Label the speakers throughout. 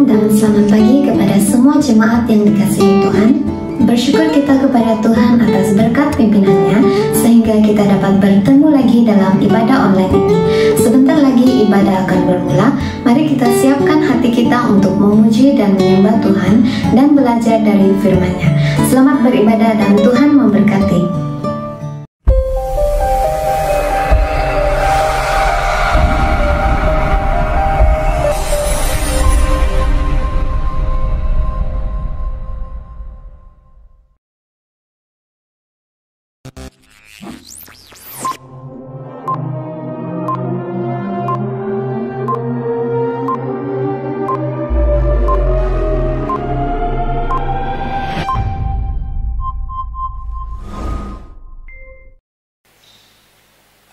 Speaker 1: Shalom dan selamat pagi kepada semua jemaat yang dikasihi Tuhan. Bersyukur kita kepada Tuhan atas berkat pimpinannya sehingga kita dapat bertemu lagi dalam ibadah online ini. Sebentar lagi ibadah akan bermula. Mari kita siapkan hati kita untuk memuji dan menyembah Tuhan dan belajar dari firman-Nya. Selamat beribadah dan Tuhan memberkati.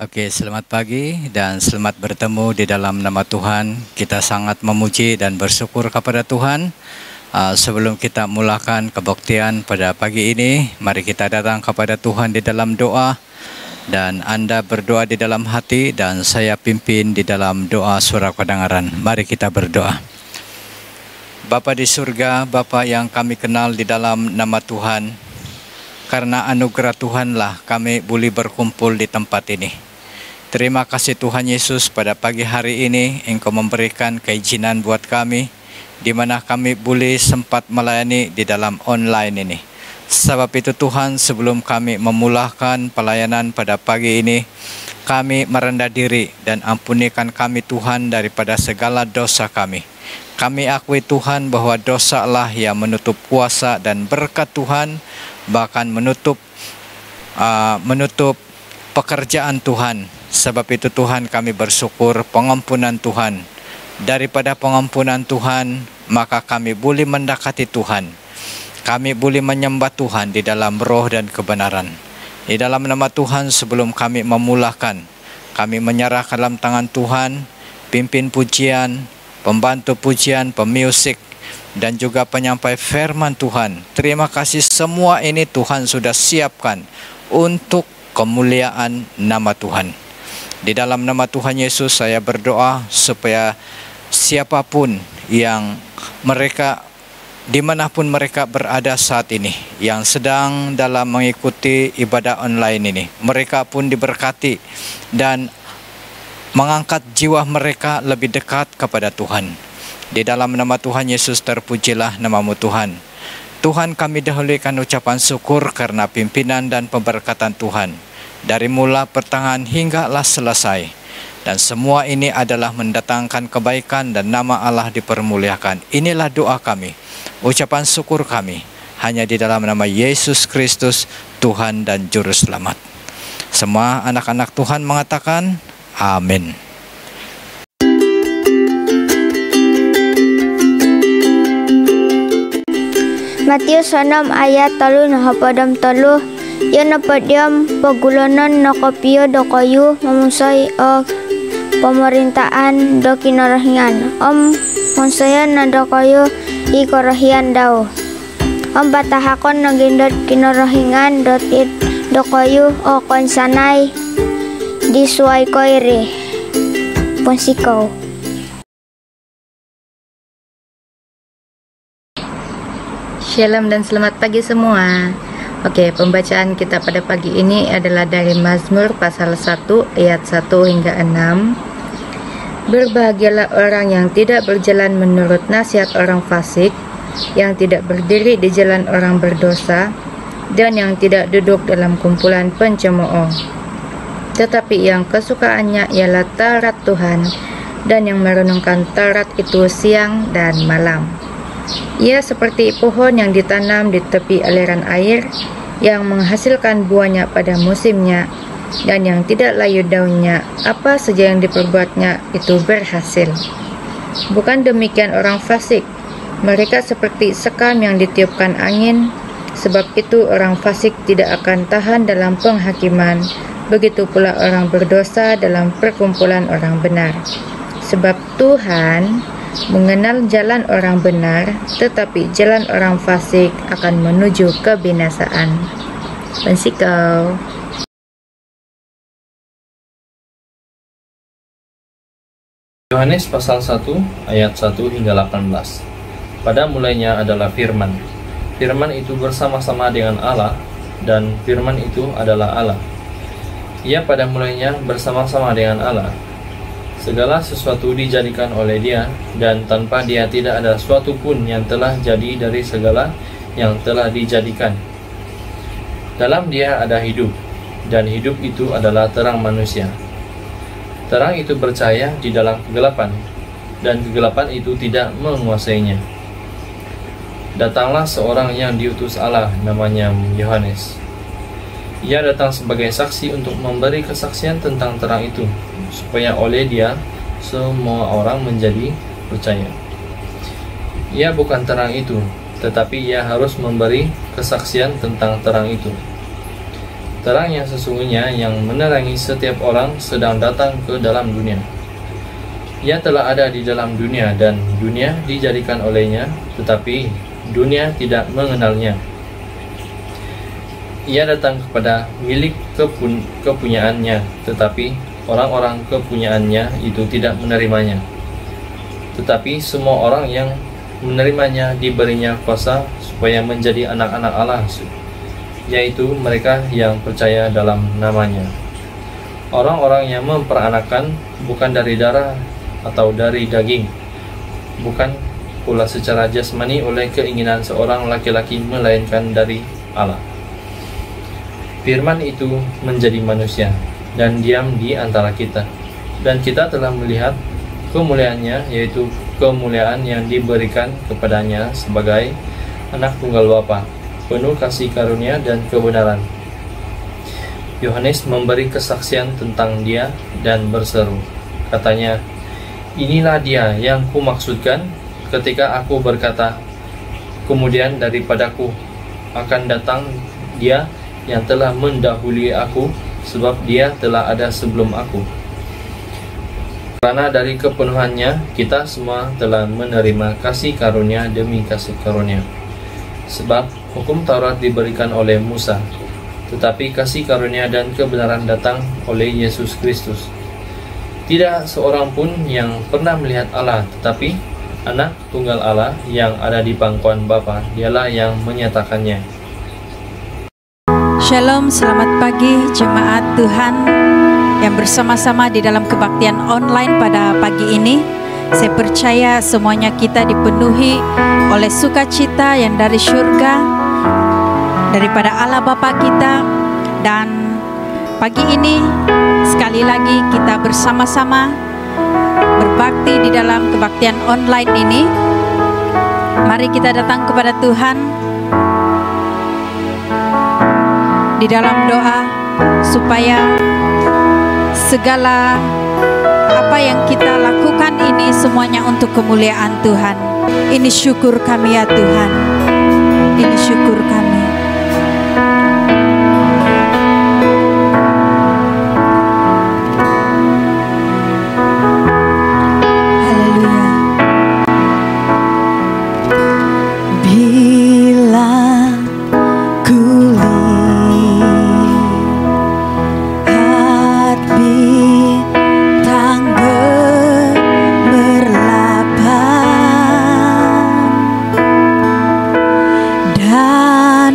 Speaker 2: Oke, selamat pagi dan selamat bertemu di dalam nama Tuhan. Kita sangat memuji dan bersyukur kepada Tuhan. Sebelum kita mulakan kebaktian pada pagi ini, mari kita datang kepada Tuhan di dalam doa. Dan Anda berdoa di dalam hati dan saya pimpin di dalam doa surah kedengaran. Mari kita berdoa. Bapa di surga, Bapa yang kami kenal di dalam nama Tuhan, karena anugerah Tuhanlah kami boleh berkumpul di tempat ini. Terima kasih Tuhan Yesus, pada pagi hari ini Engkau memberikan keizinan buat kami, di mana kami boleh sempat melayani di dalam online ini. Sebab itu Tuhan, sebelum kami memulakan pelayanan pada pagi ini, kami merendah diri dan ampunikan kami Tuhan daripada segala dosa kami. Kami akui Tuhan bahwa dosalah yang menutup kuasa dan berkat Tuhan, bahkan menutup pekerjaan Tuhan. Sebab itu Tuhan, kami bersyukur pengampunan Tuhan. Daripada pengampunan Tuhan, maka kami boleh mendekati Tuhan. Kami boleh menyembah Tuhan di dalam roh dan kebenaran. Di dalam nama Tuhan, sebelum kami memulakan, kami menyerah ke dalam tangan Tuhan, pimpin pujian, pembantu pujian, pemusik, dan juga penyampai firman Tuhan. Terima kasih, semua ini Tuhan sudah siapkan untuk kemuliaan nama Tuhan. Di dalam nama Tuhan Yesus saya berdoa supaya siapapun yang mereka, dimanapun mereka berada saat ini, yang sedang dalam mengikuti ibadah online ini, mereka pun diberkati dan mengangkat jiwa mereka lebih dekat kepada Tuhan. Di dalam nama Tuhan Yesus terpujilah namamu Tuhan. Tuhan, kami dahulukan ucapan syukur karena pimpinan dan pemberkatan Tuhan. Dari mula pertengahan hinggalah selesai. Dan semua ini adalah mendatangkan kebaikan dan nama Allah dipermuliakan. Inilah doa kami, ucapan syukur kami, hanya di dalam nama Yesus Kristus, Tuhan dan Juru Selamat. Semua anak-anak Tuhan mengatakan, amin.
Speaker 3: Matius 6 ayat 3 nahapadam 3. Yan napadiam pagulanan nakapio do kayu mamusay pemerintahan do kinarahingan. Monsayan na do kayo ikarahian daw. Batahakon nagindot kinarahingan do kayo o konsanay disuay koire. Ponsikaw.
Speaker 4: Shalom dan selamat pagi semua. Oke, pembacaan kita pada pagi ini adalah dari Mazmur pasal 1 ayat 1 hingga 6. Berbahagialah orang yang tidak berjalan menurut nasihat orang fasik, yang tidak berdiri di jalan orang berdosa, dan yang tidak duduk dalam kumpulan pencemooh. Tetapi yang kesukaannya ialah Taurat Tuhan, dan yang merenungkan Taurat itu siang dan malam. Ia seperti pohon yang ditanam di tepi aliran air, yang menghasilkan buahnya pada musimnya, dan yang tidak layu daunnya. Apa saja yang diperbuatnya itu berhasil. Bukan demikian orang fasik. Mereka seperti sekam yang ditiupkan angin. Sebab itu orang fasik tidak akan tahan dalam penghakiman. Begitu pula orang berdosa dalam perkumpulan orang benar. Sebab Tuhan mengenal jalan orang benar, tetapi jalan orang fasik akan menuju kebinasaan. Pensikau.
Speaker 5: Yohanes pasal 1 ayat 1 hingga 18. pada mulanya adalah firman. Firman itu bersama-sama dengan Allah, dan firman itu adalah Allah. Ia pada mulanya bersama-sama dengan Allah. Segala sesuatu dijadikan oleh Dia, dan tanpa Dia tidak ada sesuatu pun yang telah jadi dari segala yang telah dijadikan. Dalam Dia ada hidup, dan hidup itu adalah terang manusia. Terang itu bercahaya di dalam kegelapan, dan kegelapan itu tidak menguasainya. Datanglah seorang yang diutus Allah, namanya Yohanes. Ia datang sebagai saksi untuk memberi kesaksian tentang terang itu, supaya oleh Dia semua orang menjadi percaya. Ia bukan terang itu, tetapi ia harus memberi kesaksian tentang terang itu. Terang yang sesungguhnya yang menerangi setiap orang sedang datang ke dalam dunia. Ia telah ada di dalam dunia, dan dunia dijadikan olehnya, tetapi dunia tidak mengenalnya. Ia datang kepada milik kepunyaannya, tetapi orang-orang kepunyaannya itu tidak menerimanya. Tetapi semua orang yang menerimanya diberinya kuasa supaya menjadi anak-anak Allah, yaitu mereka yang percaya dalam namanya. Orang-orang yang memperanakan bukan dari darah atau dari daging, bukan pula secara jasmani oleh keinginan seorang laki-laki, melainkan dari Allah. Firman itu menjadi manusia dan diam di antara kita, dan kita telah melihat kemuliaannya, yaitu kemuliaan yang diberikan kepadanya sebagai anak tunggal Bapa, penuh kasih karunia dan kebenaran. Yohanes memberi kesaksian tentang Dia dan berseru, katanya, "Inilah Dia yang kumaksudkan ketika aku berkata, kemudian daripadaku akan datang Dia yang telah mendahului aku, sebab Dia telah ada sebelum aku." Karena dari kepenuhannya kita semua telah menerima kasih karunia demi kasih karunia. Sebab hukum Taurat diberikan oleh Musa, tetapi kasih karunia dan kebenaran datang oleh Yesus Kristus. Tidak seorang pun yang pernah melihat Allah, tetapi anak tunggal Allah yang ada di pangkuan Bapa, Dialah yang menyatakannya.
Speaker 6: Shalom, selamat pagi jemaat Tuhan yang bersama-sama di dalam kebaktian online pada pagi ini. Saya percaya semuanya kita dipenuhi oleh sukacita yang dari surga, daripada Allah Bapa kita. Dan pagi ini sekali lagi kita bersama-sama berbakti di dalam kebaktian online ini. Mari kita datang kepada Tuhan di dalam doa, supaya segala apa yang kita lakukan ini semuanya untuk kemuliaan Tuhan. Ini syukur kami ya Tuhan, ini syukur kami. Haleluya. Bila dan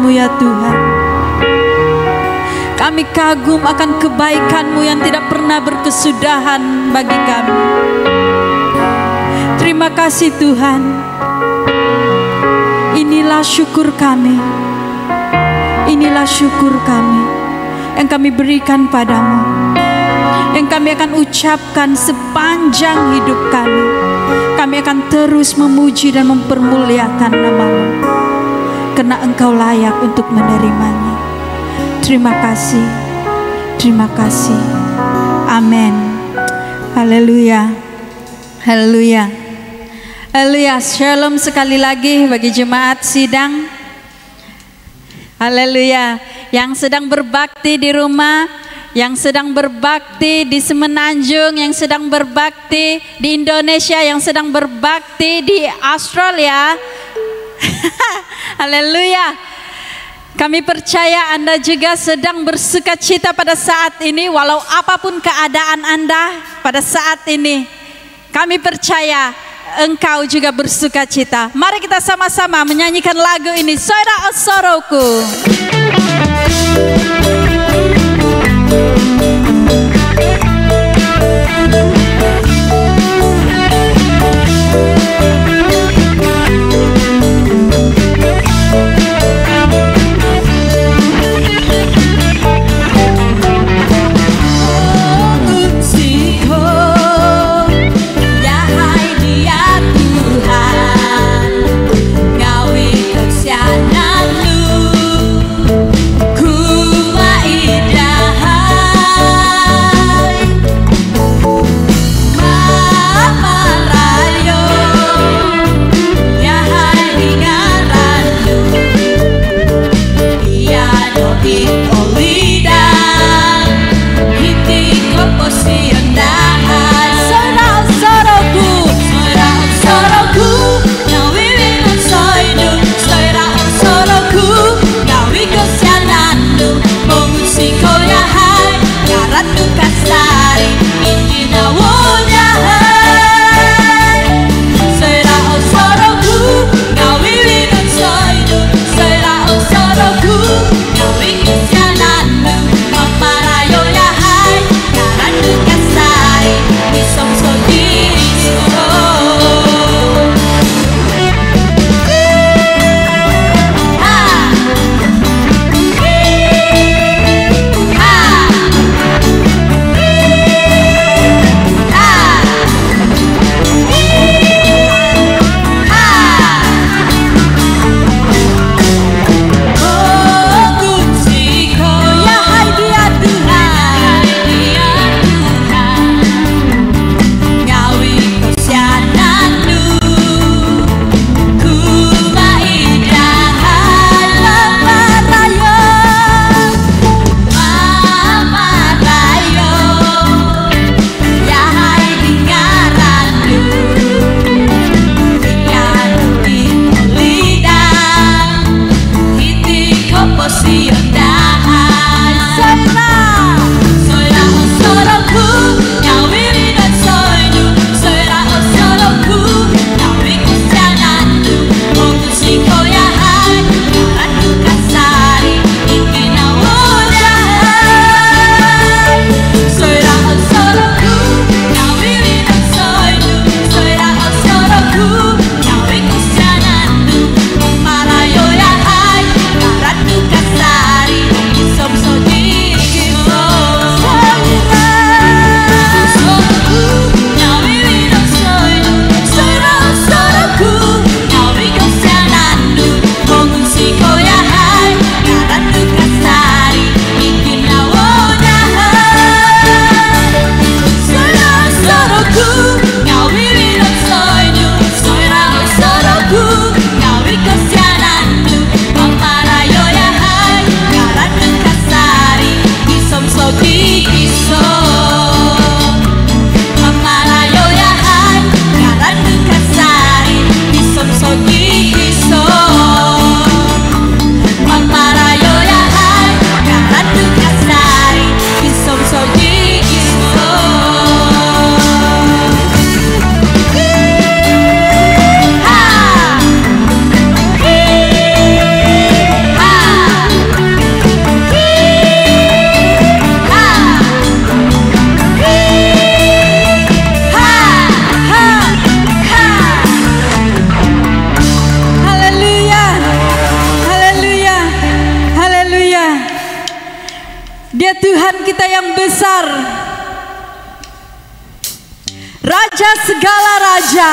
Speaker 6: kebaikan-Mu ya Tuhan. Kami kagum akan kebaikan-Mu yang tidak pernah berkesudahan bagi kami. Terima kasih Tuhan. Inilah syukur kami. Inilah syukur kami yang kami berikan padamu, yang kami akan ucapkan sepanjang hidup kami. Kami akan terus memuji dan mempermuliakan nama-Mu, karena Engkau layak untuk menerimanya. Terima kasih, terima kasih. Amin. Haleluya, haleluya, haleluya. Shalom sekali lagi bagi jemaat sidang. Haleluya. Yang sedang berbakti di rumah, yang sedang berbakti di Semenanjung, yang sedang berbakti di Indonesia, yang sedang berbakti di Australia. Haleluya. Kami percaya Anda juga sedang bersukacita pada saat ini, walau apapun keadaan Anda pada saat ini. Kami percaya Engkau juga bersukacita. Mari kita sama-sama menyanyikan lagu ini, Soira Osoroku.
Speaker 7: Ku
Speaker 6: Dia Tuhan kita yang besar, Raja segala raja.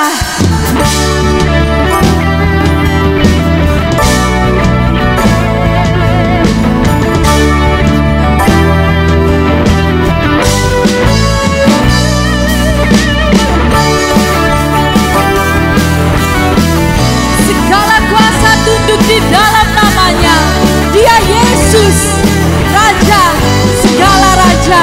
Speaker 6: Segala kuasa tunduk di dalam namanya. Dia Yesus, Raja segala raja.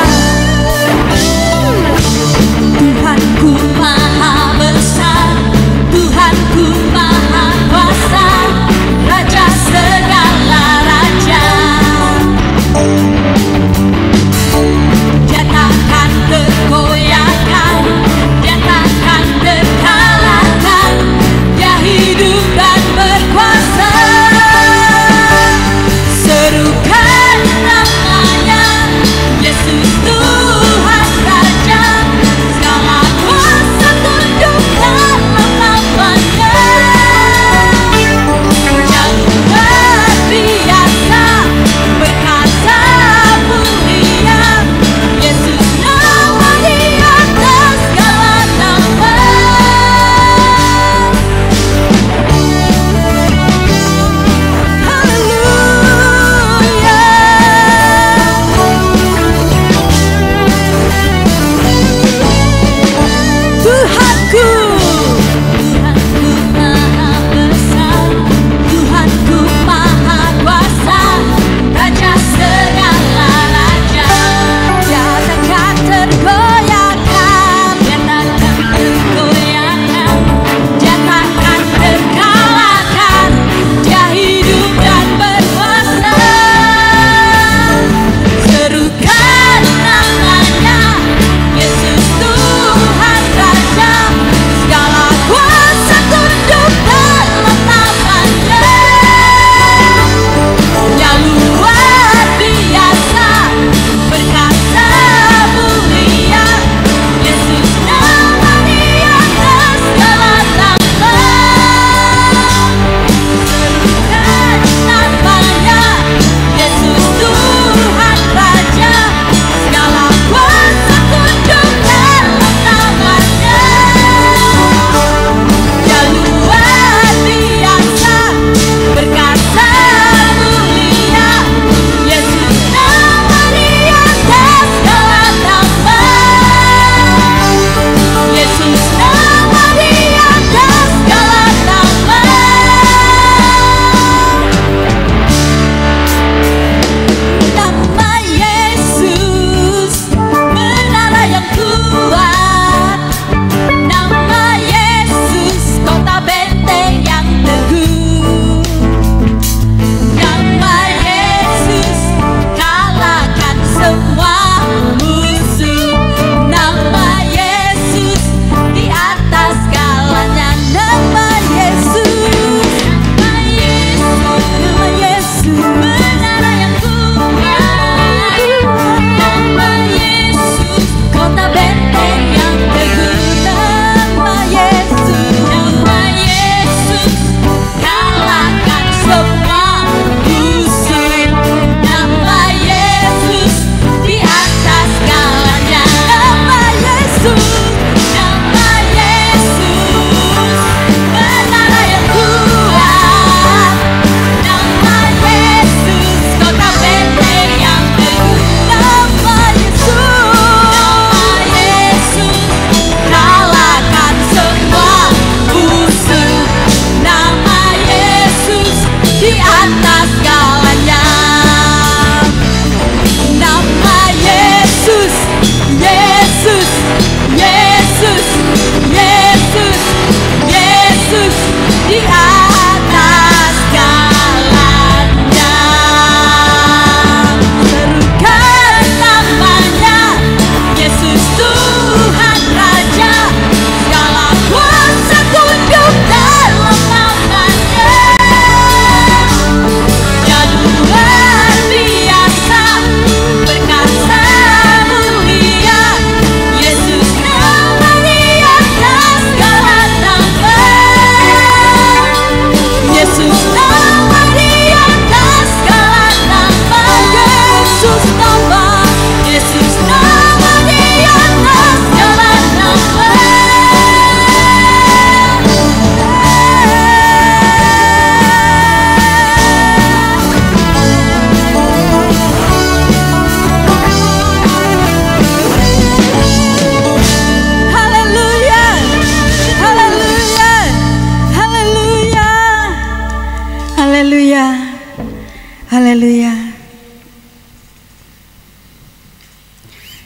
Speaker 7: Tuhanku maha besar,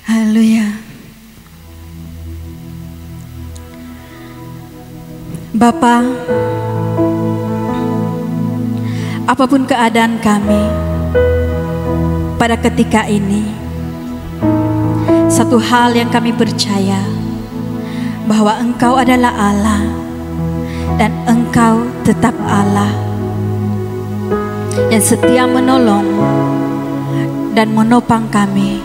Speaker 6: Haleluya. Bapa, apapun keadaan kami pada ketika ini, satu hal yang kami percaya, bahwa Engkau adalah Allah dan Engkau tetap Allah yang setia menolong dan menopang kami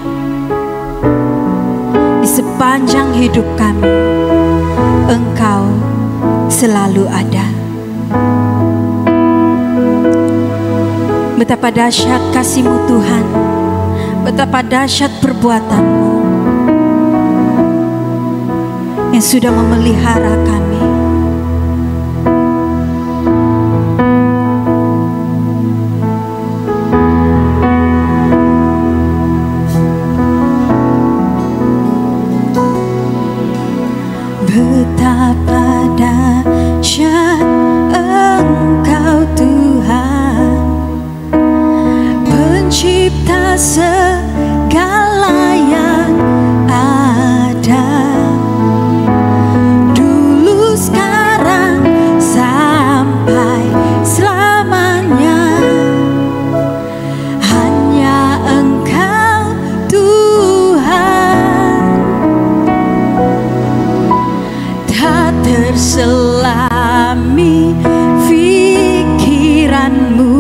Speaker 6: di sepanjang hidup kami. Engkau selalu ada. Betapa dahsyat kasih-Mu Tuhan, betapa dahsyat perbuatan-Mu yang sudah memelihara kami. Betapa dahsyat Engkau Tuhan, pencipta segala yang ada, dulu, sekarang, sampai selamanya. Hanya Engkau Tuhan, tak terselami pikiran-Mu,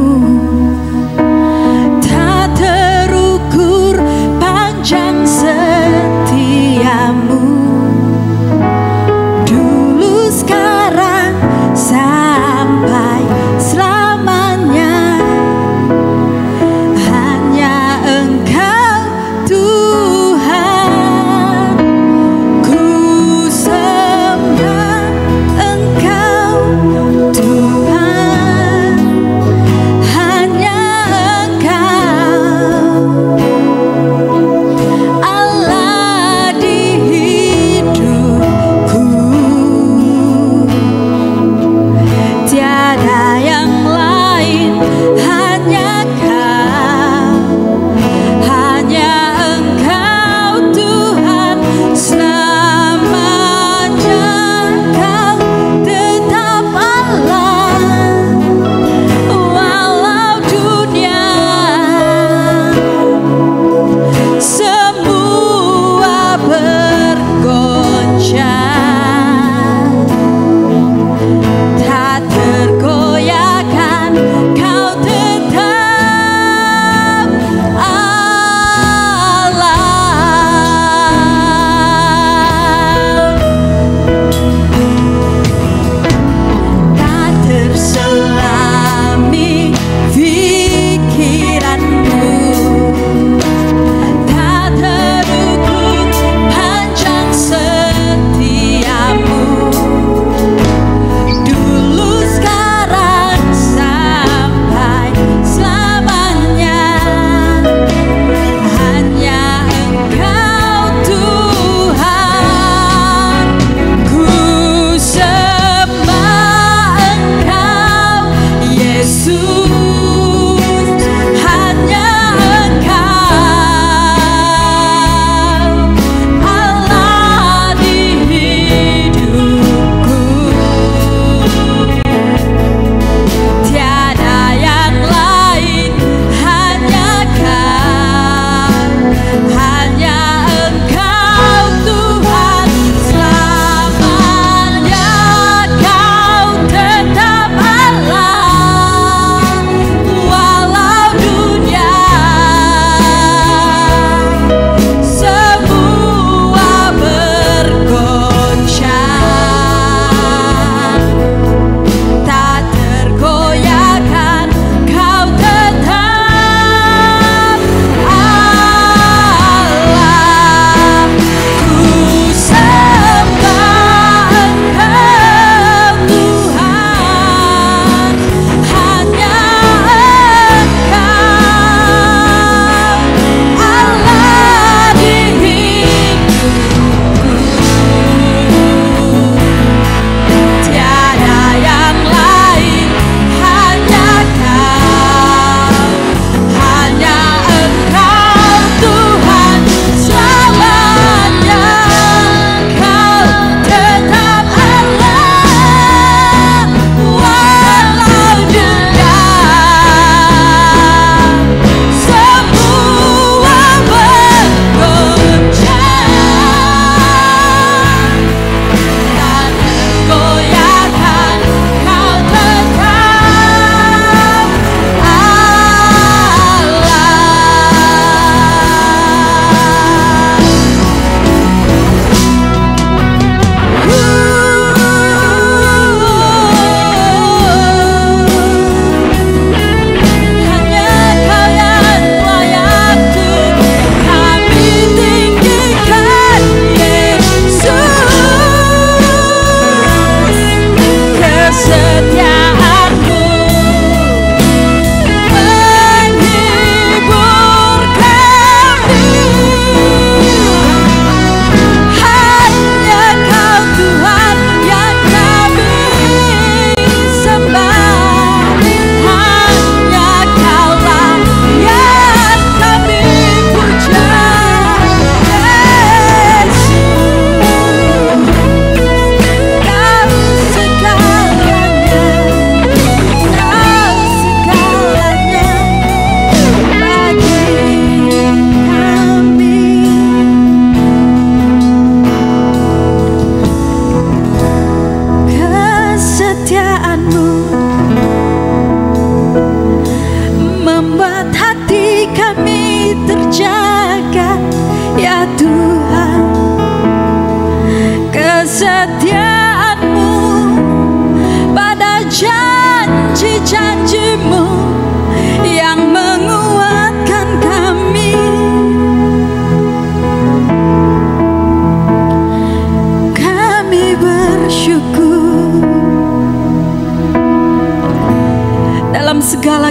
Speaker 6: tak terukur panjang setia-Mu, dulu, sekarang, sampai selamanya. Hanya Engkau Tuhan, ku sembah Engkau Tuhan, hanya Engkau Allah di hidupku, tiada yang lain, hanya Kau, hanya Engkau Tuhan, selamanya Kau tetap Allah, walau dunia semua bergoncang, tak tergoyahkan, Kau tetap Allah. Tak terselami pikiran-Mu, tak terukur panjang setia-Mu, dulu, sekarang, sampai selamanya. Hanya Engkau Tuhan, ku sembah Engkau Yesus, hanya Engkau Allah di hidupku, tiada yang lain, hanya Kau, hanya Engkau Tuhan, selamanya Kau tetap Allah, walau dunia semua bergoncang, tak tergoyahkan, Kau tetap Allah.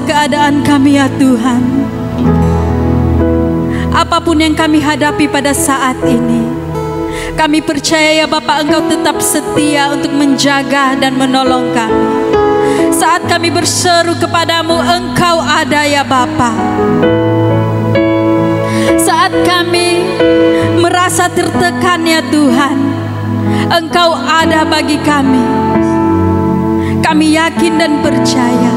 Speaker 6: keadaan kami ya Tuhan. Apapun yang kami hadapi pada saat ini, kami percaya ya Bapa, Engkau tetap setia untuk menjaga dan menolong kami. Saat kami berseru kepadamu, Engkau ada ya Bapa. Saat kami merasa tertekan ya Tuhan, Engkau ada bagi kami. Kami yakin dan percaya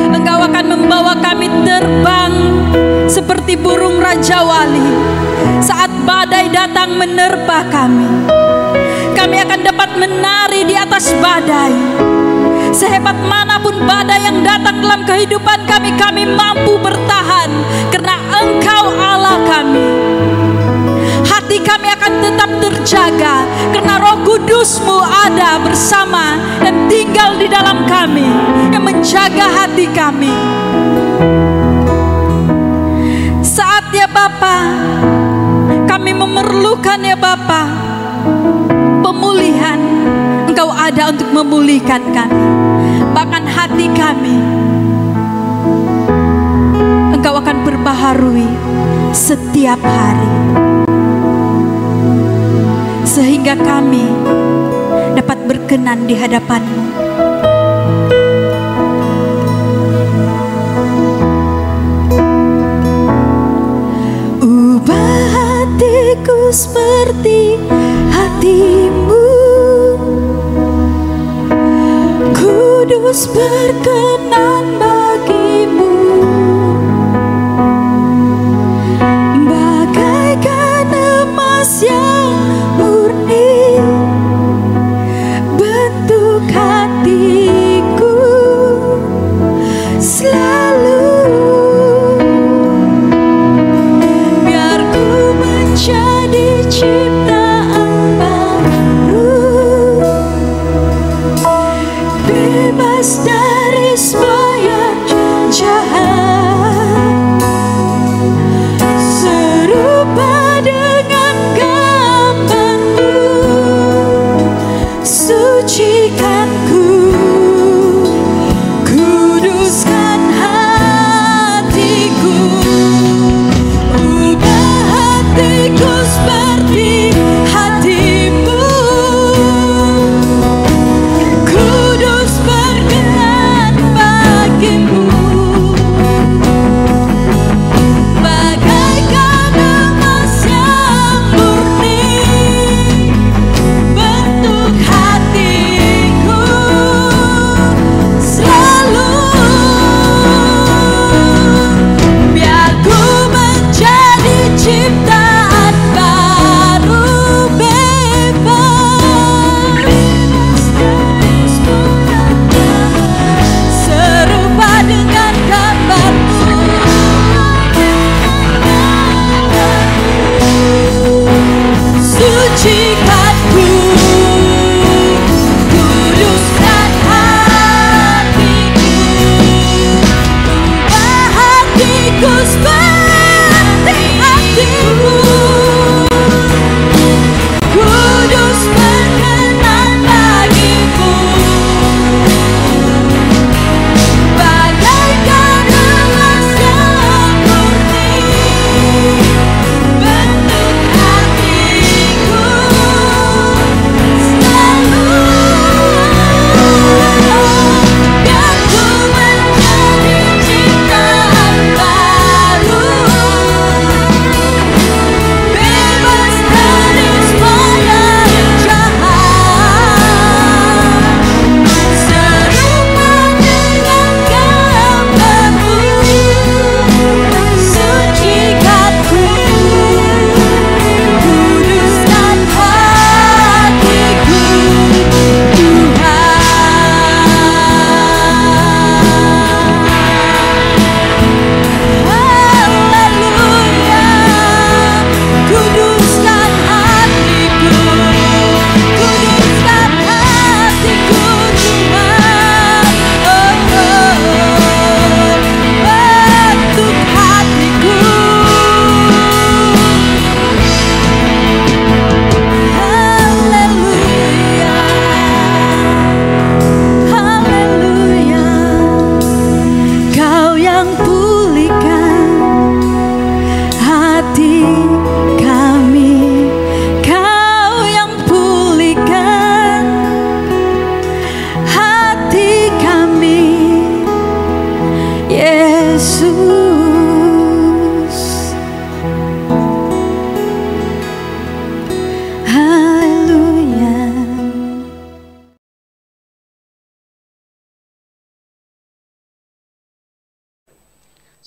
Speaker 6: Engkau akan membawa kami terbang seperti burung Raja Wali. Saat badai datang menerpa kami, kami akan dapat menari di atas badai. Sehebat manapun badai yang datang dalam kehidupan kami, kami mampu bertahan karena Engkau Allah kami. Hati kami akan tetap terjaga karena Roh Kudus-Mu ada bersama dan tinggal di dalam kami yang menjaga hati kami. Saat ya Bapa, kami memerlukan ya Bapa pemulihan, Engkau ada untuk memulihkan kami. Bahkan hati kami Engkau akan perbaharui setiap hari, sehingga kami dapat berkenan di hadapan-Mu. Ubah hatiku seperti hati-Mu, kudus berkenan bagi-Mu, bagaikan emas yang murni, bentuk hatiku selalu. Biar ku menjadi ciptaan baru, bebas dari semboyan jahat, serupa dengan gambar-Mu. Sucikan ku, kuduskan hatiku, ubah hatiku seperti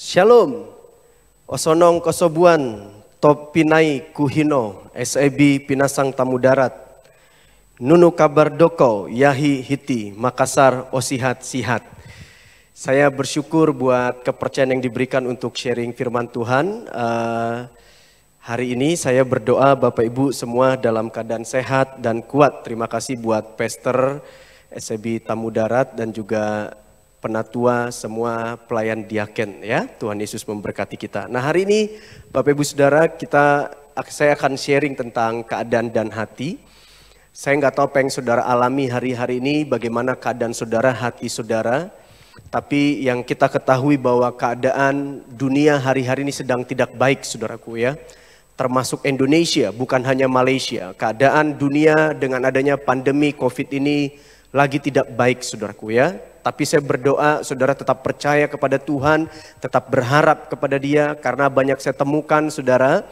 Speaker 7: Shalom, osonong kosobuan, top pinai kuhino, SAB pinasang tamu darat, nunu kabar doko, yahi hiti, Makassar osihat sihat. Saya bersyukur buat kepercayaan yang diberikan untuk sharing firman Tuhan. Hari ini saya berdoa Bapak Ibu semua dalam keadaan sehat dan kuat. Terima kasih buat Pastor SAB Tamu Darat dan juga penatua semua pelayan diaken ya. Tuhan Yesus memberkati kita. Nah hari ini Bapak Ibu Saudara saya akan sharing tentang keadaan dan hati. Saya nggak tahu apa yang saudara alami hari-hari ini, bagaimana keadaan saudara, hati saudara. Tapi yang kita ketahui bahwa keadaan dunia hari-hari ini sedang tidak baik saudaraku ya. Termasuk Indonesia, bukan hanya Malaysia. Keadaan dunia dengan adanya pandemi COVID ini lagi tidak baik saudaraku ya. Tapi saya berdoa saudara tetap percaya kepada Tuhan, tetap berharap kepada Dia. Karena banyak saya temukan saudara,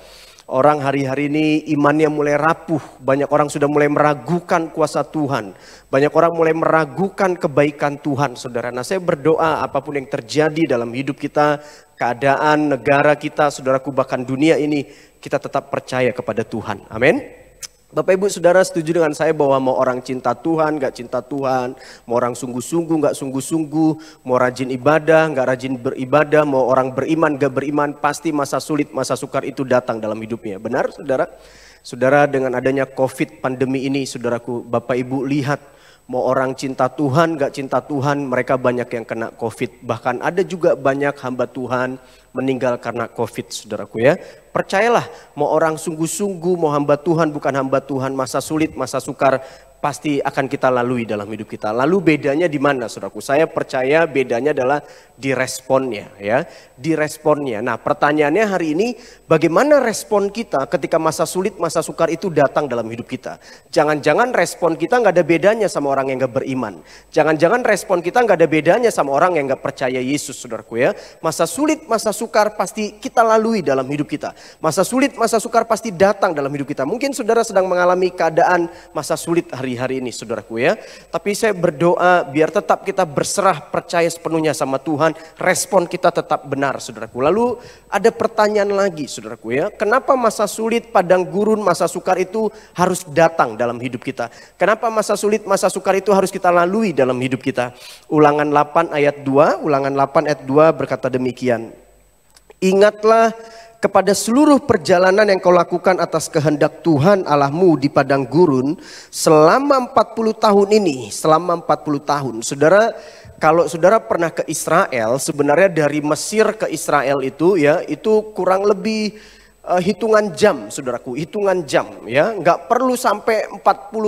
Speaker 7: orang hari-hari ini imannya mulai rapuh. Banyak orang sudah mulai meragukan kuasa Tuhan. Banyak orang mulai meragukan kebaikan Tuhan saudara. Nah saya berdoa apapun yang terjadi dalam hidup kita, keadaan negara kita, saudaraku bahkan dunia ini, kita tetap percaya kepada Tuhan. Amin. Bapak Ibu Saudara setuju dengan saya bahwa mau orang cinta Tuhan, gak cinta Tuhan, mau orang sungguh-sungguh, gak sungguh-sungguh, mau rajin ibadah, gak rajin beribadah, mau orang beriman, gak beriman, pasti masa sulit, masa sukar itu datang dalam hidupnya. Benar Saudara? Saudara dengan adanya COVID pandemi ini, saudaraku, Bapak Ibu lihat, mau orang cinta Tuhan, gak cinta Tuhan, mereka banyak yang kena COVID. Bahkan ada juga banyak hamba Tuhan meninggal karena COVID, saudaraku ya. Percayalah, mau orang sungguh-sungguh, mau hamba Tuhan, bukan hamba Tuhan, masa sulit, masa sukar, pasti akan kita lalui dalam hidup kita. Lalu bedanya di mana, saudaraku? Saya percaya bedanya adalah di responnya, ya, di responnya. Nah, pertanyaannya hari ini, bagaimana respon kita ketika masa sulit, masa sukar itu datang dalam hidup kita? Jangan-jangan respon kita nggak ada bedanya sama orang yang nggak beriman. Jangan-jangan respon kita nggak ada bedanya sama orang yang nggak percaya Yesus, saudaraku ya. Masa sulit, masa sukar pasti kita lalui dalam hidup kita. Masa sulit, masa sukar pasti datang dalam hidup kita. Mungkin saudara sedang mengalami keadaan masa sulit hari ini, saudaraku ya. Tapi saya berdoa biar tetap kita berserah percaya sepenuhnya sama Tuhan. Respon kita tetap benar, saudaraku. Lalu ada pertanyaan lagi, saudaraku ya. Kenapa masa sulit, padang gurun, masa sukar itu harus datang dalam hidup kita? Kenapa masa sulit, masa sukar itu harus kita lalui dalam hidup kita? Ulangan 8 ayat 2, Ulangan 8 ayat 2 berkata demikian. Ingatlah kepada seluruh perjalanan yang kau lakukan atas kehendak Tuhan Allahmu di padang gurun selama 40 tahun ini, selama 40 tahun. Saudara, kalau saudara pernah ke Israel, sebenarnya dari Mesir ke Israel itu ya, itu kurang lebih hitungan jam, saudaraku, hitungan jam ya, nggak perlu sampai 40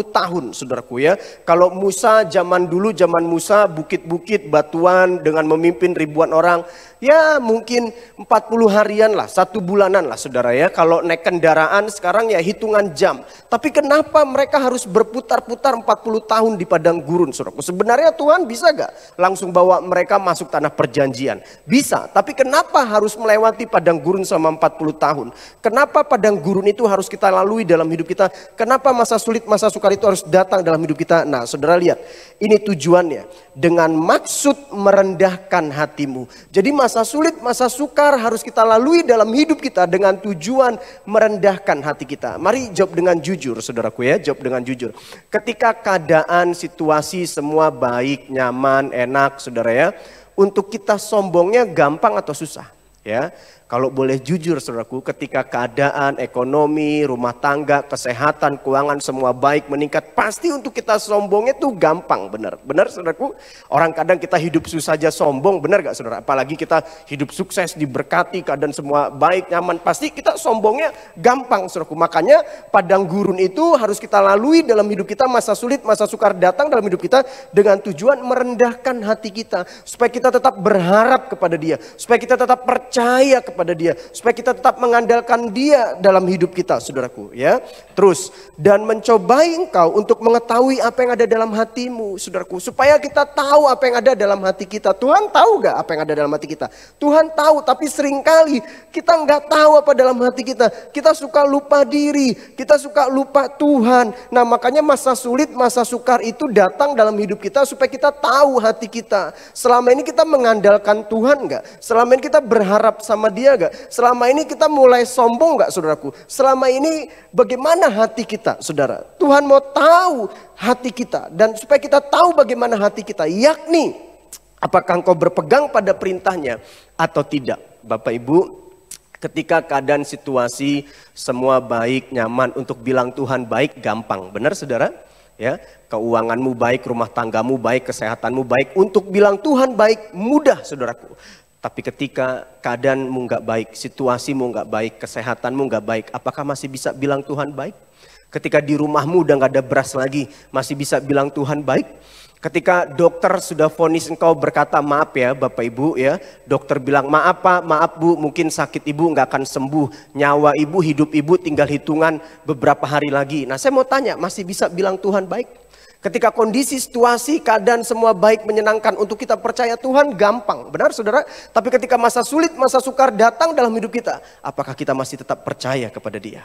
Speaker 7: tahun, saudaraku ya. Kalau Musa zaman dulu, zaman Musa bukit-bukit batuan dengan memimpin ribuan orang, ya mungkin 40 harian lah, 1 bulanan lah saudara ya. Kalau naik kendaraan sekarang ya hitungan jam. Tapi kenapa mereka harus berputar-putar 40 tahun di padang gurun, saudaraku? Sebenarnya Tuhan bisa gak langsung bawa mereka masuk tanah perjanjian? Bisa, tapi kenapa harus melewati padang gurun selama 40 tahun? Kenapa padang gurun itu harus kita lalui dalam hidup kita? Kenapa masa sulit, masa sukar itu harus datang dalam hidup kita? Nah saudara lihat, ini tujuannya. Dengan maksud merendahkan hatimu. Jadi masa sulit, masa sukar harus kita lalui dalam hidup kita dengan tujuan merendahkan hati kita. Mari jawab dengan jujur, saudaraku ya, jawab dengan jujur. Ketika keadaan, situasi semua baik, nyaman, enak, saudara ya, untuk kita sombongnya gampang atau susah? Ya, kalau boleh jujur saudaraku, ketika keadaan, ekonomi, rumah tangga, kesehatan, keuangan semua baik, meningkat, pasti untuk kita sombongnya tuh gampang, benar. Benar saudaraku? Orang kadang kita hidup susah aja sombong, benar gak saudara? Apalagi kita hidup sukses, diberkati, keadaan semua baik, nyaman, pasti kita sombongnya gampang saudaraku. Makanya padang gurun itu harus kita lalui dalam hidup kita, masa sulit, masa sukar datang dalam hidup kita dengan tujuan merendahkan hati kita. Supaya kita tetap berharap kepada Dia, supaya kita tetap percaya kepada pada dia, supaya kita tetap mengandalkan dia dalam hidup kita, saudaraku, ya. Terus, dan mencobai engkau untuk mengetahui apa yang ada dalam hatimu, saudaraku, supaya kita tahu apa yang ada dalam hati kita. Tuhan tahu gak apa yang ada dalam hati kita? Tuhan tahu, tapi seringkali kita nggak tahu apa dalam hati kita. Kita suka lupa diri, kita suka lupa Tuhan. Nah, makanya masa sulit, masa sukar itu datang dalam hidup kita supaya kita tahu hati kita. Selama ini kita mengandalkan Tuhan gak? Selama ini kita berharap sama dia gak? Selama ini kita mulai sombong gak, saudaraku? Selama ini bagaimana hati kita, saudara? Tuhan mau tahu hati kita. Dan supaya kita tahu bagaimana hati kita, yakni apakah engkau berpegang pada perintahnya atau tidak. Bapak Ibu, ketika keadaan situasi semua baik, nyaman, untuk bilang Tuhan baik gampang. Benar saudara? Ya, keuanganmu baik, rumah tanggamu baik, kesehatanmu baik. Untuk bilang Tuhan baik mudah, saudaraku. Tapi ketika keadaanmu nggak baik, situasimu nggak baik, kesehatanmu nggak baik, apakah masih bisa bilang Tuhan baik? Ketika di rumahmu udah nggak ada beras lagi, masih bisa bilang Tuhan baik? Ketika dokter sudah vonis engkau berkata maaf ya Bapak Ibu ya, dokter bilang maaf Pak, maaf Bu, mungkin sakit ibu nggak akan sembuh, nyawa ibu, hidup ibu tinggal hitungan beberapa hari lagi. Nah, saya mau tanya, masih bisa bilang Tuhan baik? Ketika kondisi, situasi, keadaan semua baik, menyenangkan, untuk kita percaya Tuhan gampang. Benar saudara? Tapi ketika masa sulit, masa sukar datang dalam hidup kita, apakah kita masih tetap percaya kepada Dia?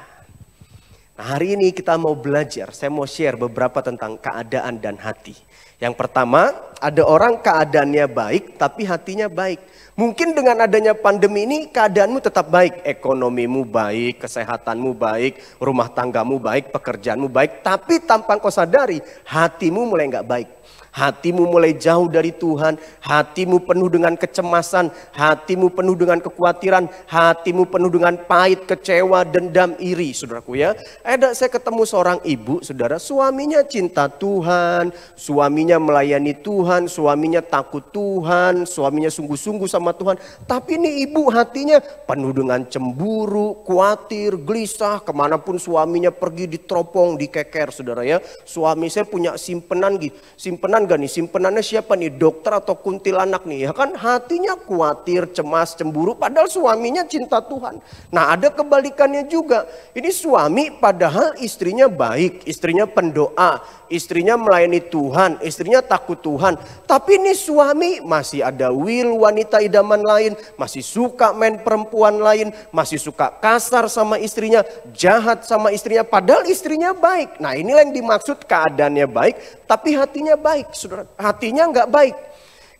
Speaker 7: Nah, hari ini kita mau belajar, saya mau share beberapa tentang keadaan dan hati. Yang pertama, ada orang keadaannya baik tapi hatinya baik. Mungkin dengan adanya pandemi ini keadaanmu tetap baik. Ekonomimu baik, kesehatanmu baik, rumah tanggamu baik, pekerjaanmu baik. Tapi tanpa kau sadari, hatimu mulai gak baik. Hatimu mulai jauh dari Tuhan, hatimu penuh dengan kecemasan, hatimu penuh dengan kekhawatiran, hatimu penuh dengan pahit, kecewa, dendam, iri, saudaraku ya. Ada saya ketemu seorang ibu, saudara, suaminya cinta Tuhan, suaminya melayani Tuhan, suaminya takut Tuhan, suaminya sungguh-sungguh sama Tuhan. Tapi ini ibu hatinya penuh dengan cemburu, khawatir, gelisah, kemanapun suaminya pergi diteropong, dikeker, saudara ya. Suami saya punya simpenan gitu, simpenan gak nih? Simpenannya siapa nih? Dokter atau kuntilanak nih? Ya kan hatinya khawatir, cemas, cemburu. Padahal suaminya cinta Tuhan. Nah, ada kebalikannya juga. Ini suami padahal istrinya baik, istrinya pendoa, istrinya melayani Tuhan, istrinya takut Tuhan. Tapi ini suami masih ada wanita idaman lain, masih suka main perempuan lain, masih suka kasar sama istrinya, jahat sama istrinya. Padahal istrinya baik. Nah, inilah yang dimaksud keadaannya baik, tapi hatinya baik. Saudara, hatinya nggak baik.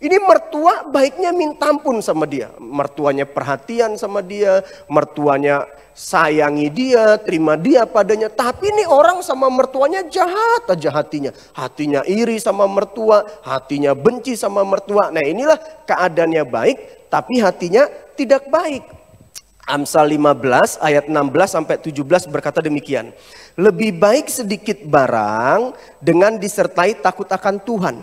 Speaker 7: Ini mertua baiknya minta ampun sama dia. Mertuanya perhatian sama dia, mertuanya sayangi dia, terima dia padanya. Tapi ini orang sama mertuanya jahat aja hatinya. Hatinya iri sama mertua, hatinya benci sama mertua. Nah, inilah keadaannya baik, tapi hatinya tidak baik. Amsal 15 ayat 16 sampai 17 berkata demikian. Lebih baik sedikit barang dengan disertai takut akan Tuhan,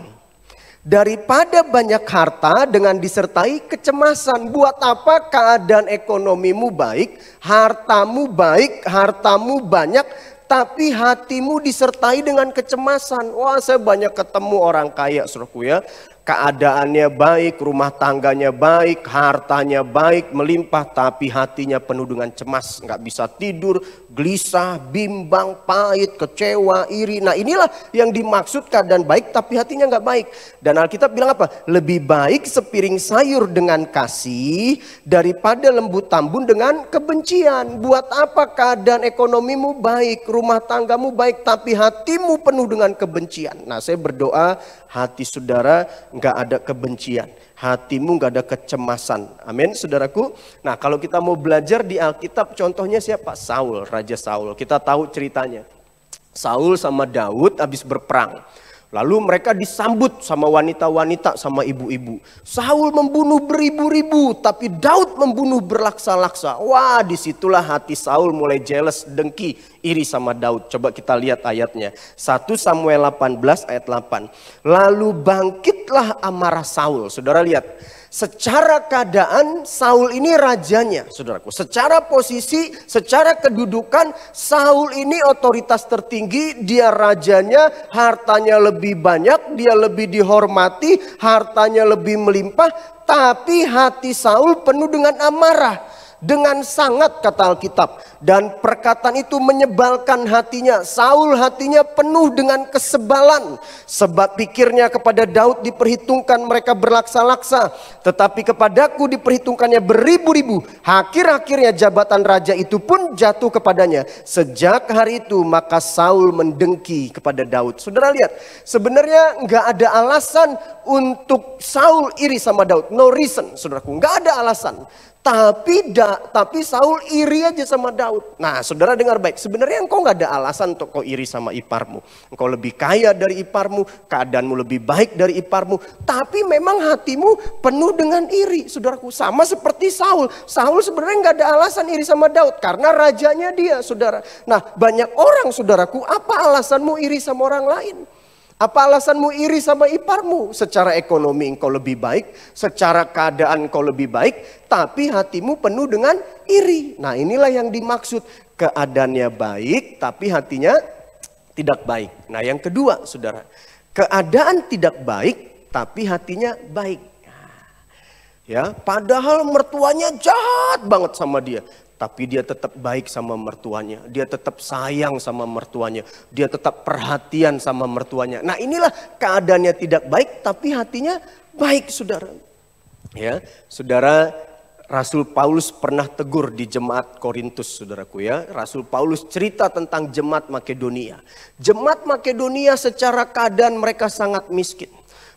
Speaker 7: daripada banyak harta dengan disertai kecemasan. Buat apa keadaan ekonomimu baik, hartamu baik, hartamu banyak, tapi hatimu disertai dengan kecemasan? Wah, saya banyak ketemu orang kaya, saudaraku ya. Keadaannya baik, rumah tangganya baik, hartanya baik, melimpah, tapi hatinya penuh dengan cemas, nggak bisa tidur, gelisah, bimbang, pahit, kecewa, iri. Nah, inilah yang dimaksud keadaan baik tapi hatinya nggak baik. Dan Alkitab bilang apa? Lebih baik sepiring sayur dengan kasih daripada lembu tambun dengan kebencian. Buat apa keadaan ekonomimu baik, rumah tanggamu baik, tapi hatimu penuh dengan kebencian? Nah, saya berdoa hati saudara nggak ada kebencian, hatimu nggak ada kecemasan. Amin, saudaraku. Nah, kalau kita mau belajar di Alkitab, contohnya siapa? Saul, Raja Saul. Kita tahu ceritanya. Saul sama Daud habis berperang. Lalu mereka disambut sama wanita-wanita, sama ibu-ibu. Saul membunuh beribu-ribu, tapi Daud membunuh berlaksa-laksa. Wah, disitulah hati Saul mulai jealous, dengki, iri sama Daud. Coba kita lihat ayatnya. 1 Samuel 18 ayat 8. Lalu bangkitlah amarah Saul. Saudara lihat. Secara keadaan Saul ini rajanya, saudaraku. Secara posisi, secara kedudukan, Saul ini otoritas tertinggi, dia rajanya, hartanya lebih banyak, dia lebih dihormati, hartanya lebih melimpah. Tapi hati Saul penuh dengan amarah. dengan sangat, kata Alkitab. Dan perkataan itu menyebalkan hatinya. Saul hatinya penuh dengan kesebalan. Sebab pikirnya kepada Daud diperhitungkan mereka berlaksa-laksa. Tetapi kepadaku diperhitungkannya beribu-ribu. Akhir-akhirnya jabatan raja itu pun jatuh kepadanya. Sejak hari itu maka Saul mendengki kepada Daud. Saudara lihat, sebenarnya nggak ada alasan untuk Saul iri sama Daud. No reason, saudaraku. Nggak ada alasan. Tapi Saul iri aja sama Daud. Nah, saudara dengar baik. Sebenarnya engkau nggak ada alasan untuk kau iri sama iparmu. Engkau lebih kaya dari iparmu, keadaanmu lebih baik dari iparmu. Tapi memang hatimu penuh dengan iri, saudaraku. Sama seperti Saul. Saul sebenarnya nggak ada alasan iri sama Daud karena rajanya dia, saudara. Nah, banyak orang, saudaraku, apa alasanmu iri sama orang lain? Apa alasanmu iri sama iparmu? Secara ekonomi engkau lebih baik, secara keadaan engkau lebih baik, tapi hatimu penuh dengan iri. Nah, inilah yang dimaksud, keadaannya baik tapi hatinya tidak baik. Nah, yang kedua, saudara, keadaan tidak baik tapi hatinya baik. Ya, padahal mertuanya jahat banget sama dia. Tapi dia tetap baik sama mertuanya. Dia tetap sayang sama mertuanya. Dia tetap perhatian sama mertuanya. Nah, inilah keadaannya tidak baik tapi hatinya baik, saudara. Ya, saudara, Rasul Paulus pernah tegur di jemaat Korintus, saudaraku ya. Rasul Paulus cerita tentang jemaat Makedonia. Jemaat Makedonia secara keadaan mereka sangat miskin.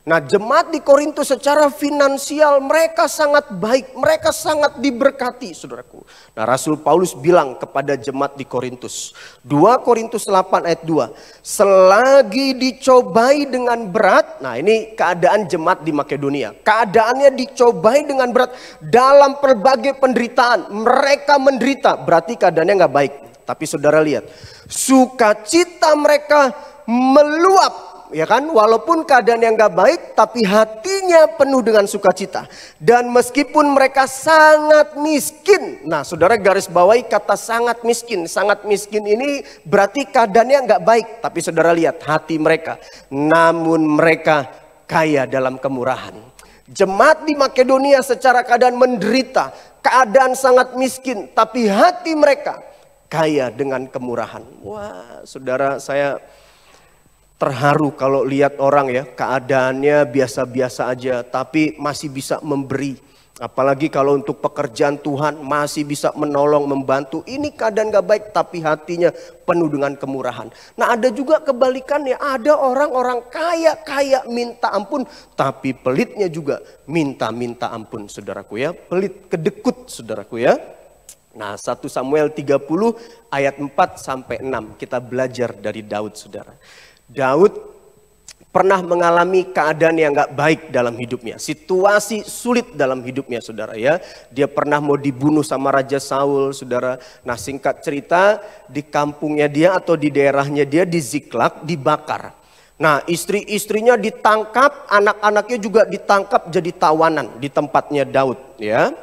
Speaker 7: Nah, jemaat di Korintus secara finansial mereka sangat baik, mereka sangat diberkati, saudaraku. Nah, Rasul Paulus bilang kepada jemaat di Korintus, 2 Korintus 8 ayat 2, selagi dicobai dengan berat. Nah, ini keadaan jemaat di Makedonia. Keadaannya dicobai dengan berat dalam berbagai penderitaan. Mereka menderita, berarti keadaannya nggak baik. Tapi saudara lihat, sukacita mereka meluap. Ya kan, walaupun keadaan yang gak baik, tapi hatinya penuh dengan sukacita. Dan meskipun mereka sangat miskin. Nah, saudara garis bawahi kata sangat miskin. Sangat miskin ini berarti keadaannya gak baik. Tapi saudara lihat hati mereka. Namun mereka kaya dalam kemurahan. Jemaat di Makedonia secara keadaan menderita. Keadaan sangat miskin. Tapi hati mereka kaya dengan kemurahan. Wah, saudara, saya terharu kalau lihat orang ya, keadaannya biasa-biasa aja tapi masih bisa memberi. Apalagi kalau untuk pekerjaan Tuhan masih bisa menolong, membantu. Ini keadaan gak baik tapi hatinya penuh dengan kemurahan. Nah, ada juga kebalikannya. Ada orang-orang kaya minta ampun tapi pelitnya juga minta ampun, saudaraku ya. Pelit kedekut, saudaraku ya. Nah, 1 Samuel 30 ayat 4 sampai 6 kita belajar dari Daud, saudara. Daud pernah mengalami keadaan yang gak baik dalam hidupnya. Situasi sulit dalam hidupnya, saudara ya. Dia pernah mau dibunuh sama Raja Saul, saudara. Nah, singkat cerita, di kampungnya dia atau di daerahnya dia di Ziklag dibakar. Nah, istri-istrinya ditangkap, anak-anaknya juga ditangkap jadi tawanan di tempatnya Daud ya.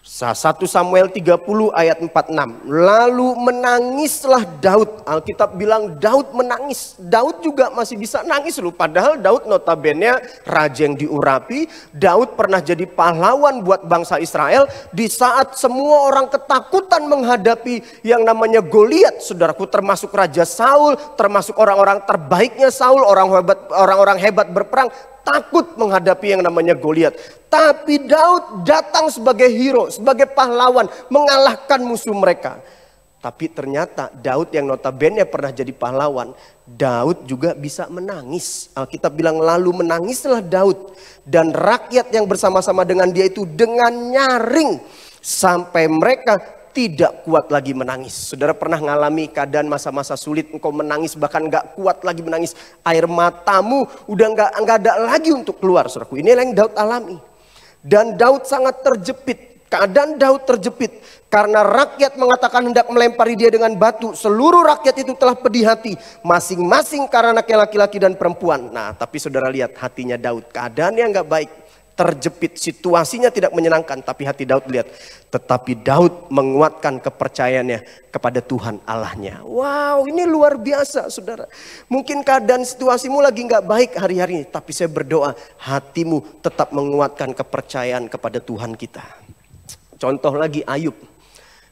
Speaker 7: 1 Samuel 30 ayat 46. Lalu menangislah Daud. Alkitab bilang Daud menangis. Daud juga masih bisa nangis loh. Padahal Daud notabene raja yang diurapi. Daud pernah jadi pahlawan buat bangsa Israel. Di saat semua orang ketakutan menghadapi yang namanya Goliat, saudaraku, termasuk Raja Saul, termasuk orang-orang terbaiknya Saul, orang-orang hebat berperang, takut menghadapi yang namanya Goliat. Tapi Daud datang sebagai hero, sebagai pahlawan, mengalahkan musuh mereka. Tapi ternyata Daud yang notabene pernah jadi pahlawan, Daud juga bisa menangis. Alkitab bilang lalu menangislah Daud dan rakyat yang bersama-sama dengan dia itu dengan nyaring sampai mereka tidak kuat lagi menangis. Saudara pernah ngalami keadaan masa-masa sulit, engkau menangis bahkan gak kuat lagi menangis. Air matamu udah gak ada lagi untuk keluar, saudaraku. Ini yang Daud alami. Dan Daud sangat terjepit. Keadaan Daud terjepit karena rakyat mengatakan hendak melempari dia dengan batu. Seluruh rakyat itu telah pedih hati, masing-masing karena anaknya laki-laki dan perempuan. Nah, tapi saudara lihat hatinya Daud, keadaannya gak baik. Terjepit, situasinya tidak menyenangkan, tapi hati Daud lihat. Tetapi Daud menguatkan kepercayaannya kepada Tuhan Allahnya. Wow, ini luar biasa, saudara. Mungkin keadaan situasimu lagi nggak baik hari-hari ini, tapi saya berdoa hatimu tetap menguatkan kepercayaan kepada Tuhan kita. Contoh lagi Ayub.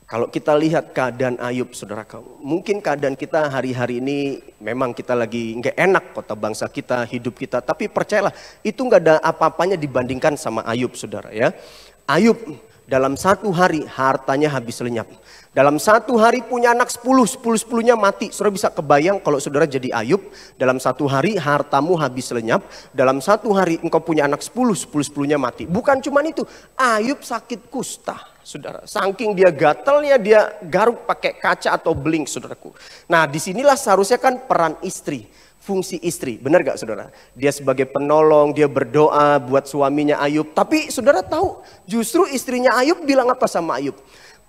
Speaker 7: Kalau kita lihat keadaan Ayub, saudara, mungkin keadaan kita hari-hari ini memang kita lagi nggak enak, kota bangsa kita, hidup kita. Tapi percayalah, itu nggak ada apa-apanya dibandingkan sama Ayub, saudara ya. Ayub dalam satu hari hartanya habis lenyap. Dalam satu hari punya anak 10-10-10-nya mati. Saudara bisa kebayang kalau saudara jadi Ayub, dalam satu hari hartamu habis lenyap. Dalam satu hari engkau punya anak 10-10-10-nya mati. Bukan cuma itu, Ayub sakit kusta, saudara. Saking dia gatalnya, dia garuk pakai kaca atau beling, saudaraku. Nah, disinilah seharusnya kan peran istri. Fungsi istri, benar gak saudara? Dia sebagai penolong, dia berdoa buat suaminya Ayub. Tapi saudara tahu, justru istrinya Ayub bilang apa sama Ayub?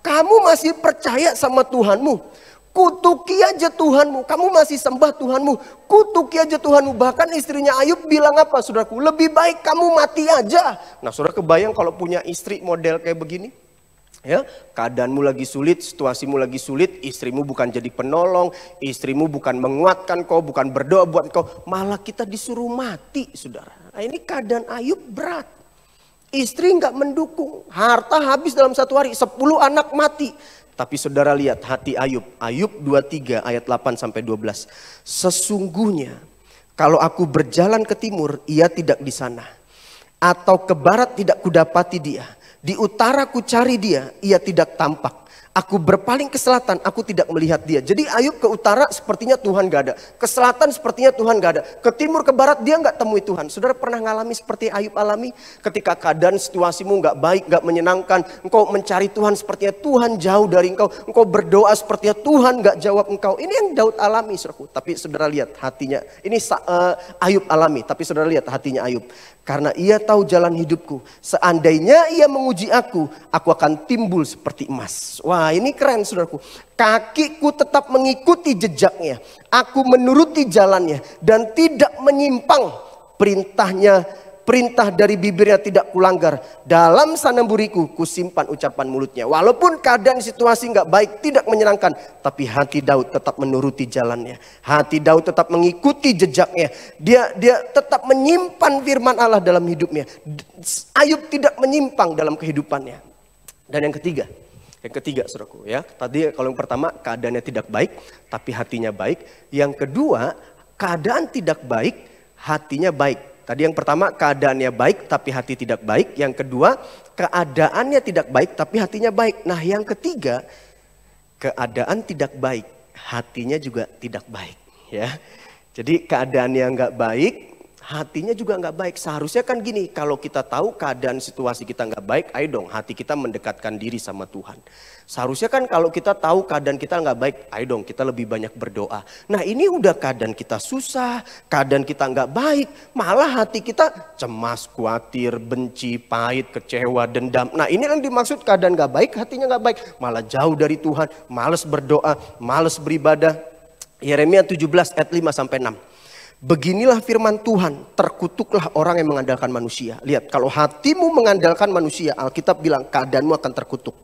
Speaker 7: Kamu masih percaya sama Tuhanmu, kutuki aja Tuhanmu. Kamu masih sembah Tuhanmu, kutuki aja Tuhanmu. Bahkan istrinya Ayub bilang apa, saudaraku? Lebih baik kamu mati aja. Nah, saudara kebayang kalau punya istri model kayak begini? Ya, keadaanmu lagi sulit, situasimu lagi sulit, istrimu bukan jadi penolong, istrimu bukan menguatkan kau, bukan berdoa buat kau, malah kita disuruh mati, saudara. Nah, ini keadaan Ayub berat. Istri nggak mendukung, harta habis dalam satu hari, 10 anak mati. Tapi saudara lihat hati Ayub, Ayub 23 ayat 8 sampai 12. Sesungguhnya kalau aku berjalan ke timur, ia tidak di sana. Atau ke barat tidak kudapati dia. Di utara ku cari dia, ia tidak tampak. Aku berpaling ke selatan, aku tidak melihat dia. Jadi Ayub ke utara sepertinya Tuhan gak ada. Ke selatan sepertinya Tuhan gak ada. Ke timur, ke barat dia gak temui Tuhan. Saudara pernah ngalami seperti Ayub alami? Ketika keadaan situasimu gak baik, gak menyenangkan. Engkau mencari Tuhan sepertinya Tuhan jauh dari engkau. Engkau berdoa sepertinya Tuhan gak jawab engkau. Ini yang Daud alami, saudaraku. Tapi saudara lihat hatinya. Ini Ayub alami, tapi saudara lihat hatinya Ayub. Karena ia tahu jalan hidupku. Seandainya ia menguji aku akan timbul seperti emas. Wah, ini keren, saudaraku. Kakiku tetap mengikuti jejaknya. Aku menuruti jalannya dan tidak menyimpang. Perintah dari bibirnya tidak kulanggar. Dalam sanamburiku kusimpan ucapan mulutnya. Walaupun keadaan situasi nggak baik, tidak menyenangkan, tapi hati Daud tetap menuruti jalannya. Hati Daud tetap mengikuti jejaknya. Dia tetap menyimpan firman Allah dalam hidupnya. Ayub tidak menyimpang dalam kehidupannya. Dan yang ketiga, saudaraku ya. Tadi kalau yang pertama keadaannya tidak baik, tapi hatinya baik. Yang kedua, keadaan tidak baik, hatinya baik. Tadi yang pertama keadaannya baik tapi hati tidak baik. Yang kedua keadaannya tidak baik tapi hatinya baik. Nah yang ketiga keadaan tidak baik, hatinya juga tidak baik. Ya, jadi keadaannya nggak baik, hatinya juga nggak baik. Seharusnya kan gini, kalau kita tahu keadaan situasi kita nggak baik, ayo dong hati kita mendekatkan diri sama Tuhan. Seharusnya kan kalau kita tahu keadaan kita nggak baik, ayo dong kita lebih banyak berdoa. Nah ini udah keadaan kita susah, keadaan kita nggak baik, malah hati kita cemas, khawatir, benci, pahit, kecewa, dendam. Nah ini yang dimaksud keadaan nggak baik, hatinya nggak baik, malah jauh dari Tuhan, malas berdoa, malas beribadah. Yeremia 17 ayat 5 sampai 6. Beginilah firman Tuhan, terkutuklah orang yang mengandalkan manusia. Lihat, kalau hatimu mengandalkan manusia, Alkitab bilang keadaanmu akan terkutuk.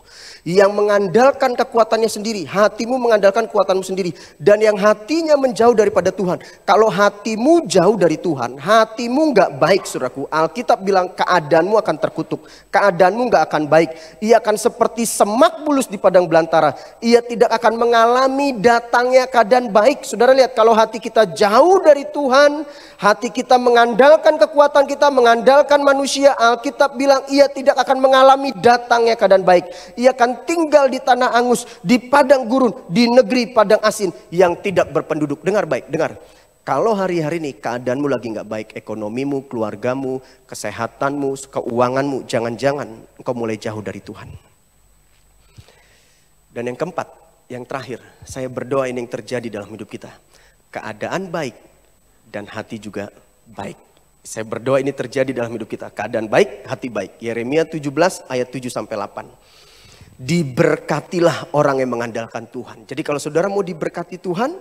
Speaker 7: Yang mengandalkan kekuatannya sendiri, hatimu mengandalkan kekuatanmu sendiri. Dan yang hatinya menjauh daripada Tuhan. Kalau hatimu jauh dari Tuhan, hatimu gak baik, saudaraku. Alkitab bilang keadaanmu akan terkutuk. Keadaanmu gak akan baik. Ia akan seperti semak bulus di padang belantara. Ia tidak akan mengalami datangnya keadaan baik. Saudara lihat, kalau hati kita jauh dari Tuhan, hati kita mengandalkan kekuatan kita, mengandalkan manusia, Alkitab bilang ia tidak akan mengalami datangnya keadaan baik. Ia akan tinggal di tanah angus, di padang gurun, di negeri padang asin yang tidak berpenduduk. Dengar baik, dengar. Kalau hari-hari ini keadaanmu lagi nggak baik, ekonomimu, keluargamu, kesehatanmu, keuanganmu, jangan-jangan engkau mulai jauh dari Tuhan. Dan yang keempat, yang terakhir, saya berdoa ini yang terjadi dalam hidup kita. Keadaan baik dan hati juga baik. Saya berdoa ini terjadi dalam hidup kita. Keadaan baik, hati baik. Yeremia 17 ayat 7 sampai 8. Diberkatilah orang yang mengandalkan Tuhan. Jadi kalau saudara mau diberkati Tuhan,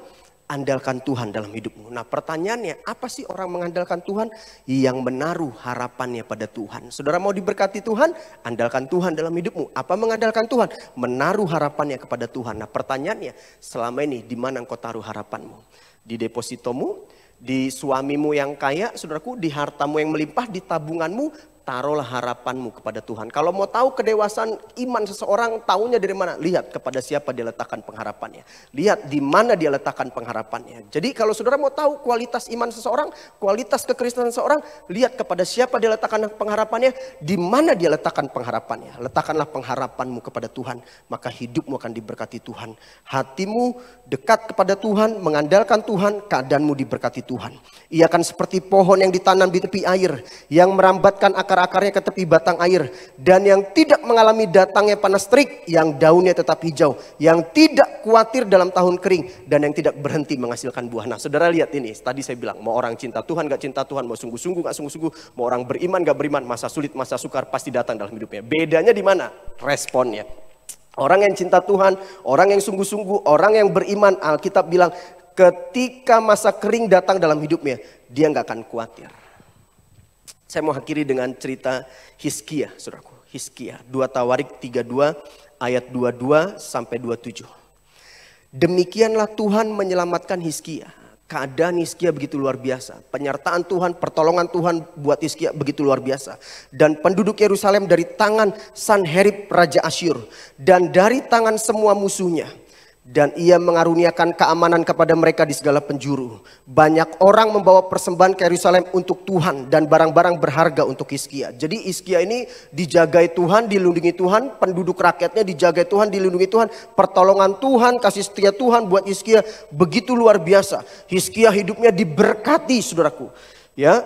Speaker 7: andalkan Tuhan dalam hidupmu. Nah pertanyaannya, apa sih orang mengandalkan Tuhan? Yang menaruh harapannya pada Tuhan. Saudara mau diberkati Tuhan, andalkan Tuhan dalam hidupmu. Apa mengandalkan Tuhan? Menaruh harapannya kepada Tuhan. Nah pertanyaannya, selama ini di mana engkau taruh harapanmu? Di depositomu, di suamimu yang kaya, saudaraku, di hartamu yang melimpah, di tabunganmu, taruhlah harapanmu kepada Tuhan. Kalau mau tahu kedewasaan iman seseorang, tahunya dari mana? Lihat kepada siapa dia letakkan pengharapannya. Lihat di mana dia letakkan pengharapannya. Jadi kalau saudara mau tahu kualitas iman seseorang, kualitas kekristenan seseorang, lihat kepada siapa dia letakkan pengharapannya, di mana dia letakkan pengharapannya. Letakkanlah pengharapanmu kepada Tuhan, maka hidupmu akan diberkati Tuhan. Hatimu dekat kepada Tuhan, mengandalkan Tuhan, keadaanmu diberkati Tuhan. Ia akan seperti pohon yang ditanam di tepi air, yang merambatkan akar-akarnya ke tepi batang air, dan yang tidak mengalami datangnya panas terik, yang daunnya tetap hijau, yang tidak khawatir dalam tahun kering, dan yang tidak berhenti menghasilkan buah. Nah saudara lihat ini, tadi saya bilang, mau orang cinta Tuhan gak cinta Tuhan, mau sungguh-sungguh gak sungguh-sungguh, mau orang beriman gak beriman, masa sulit, masa sukar pasti datang dalam hidupnya. Bedanya di mana? Responnya. Orang yang cinta Tuhan, orang yang sungguh-sungguh, orang yang beriman, Alkitab bilang, ketika masa kering datang dalam hidupnya, dia gak akan khawatir. Saya mau akhiri dengan cerita Hizkia, saudaraku. Hizkia, 2 Tawarik 32 ayat 22 sampai 27. Demikianlah Tuhan menyelamatkan Hizkia. Keadaan Hizkia begitu luar biasa. Penyertaan Tuhan, pertolongan Tuhan buat Hizkia begitu luar biasa. Dan penduduk Yerusalem dari tangan Sanherib Raja Asyur. Dan dari tangan semua musuhnya. Dan ia mengaruniakan keamanan kepada mereka di segala penjuru. Banyak orang membawa persembahan ke Yerusalem untuk Tuhan dan barang-barang berharga untuk Hizkia. Jadi Hizkia ini dijagai Tuhan, dilindungi Tuhan, penduduk rakyatnya dijagai Tuhan, dilindungi Tuhan. Pertolongan Tuhan, kasih setia Tuhan buat Hizkia begitu luar biasa. Hizkia hidupnya diberkati, saudaraku. Ya,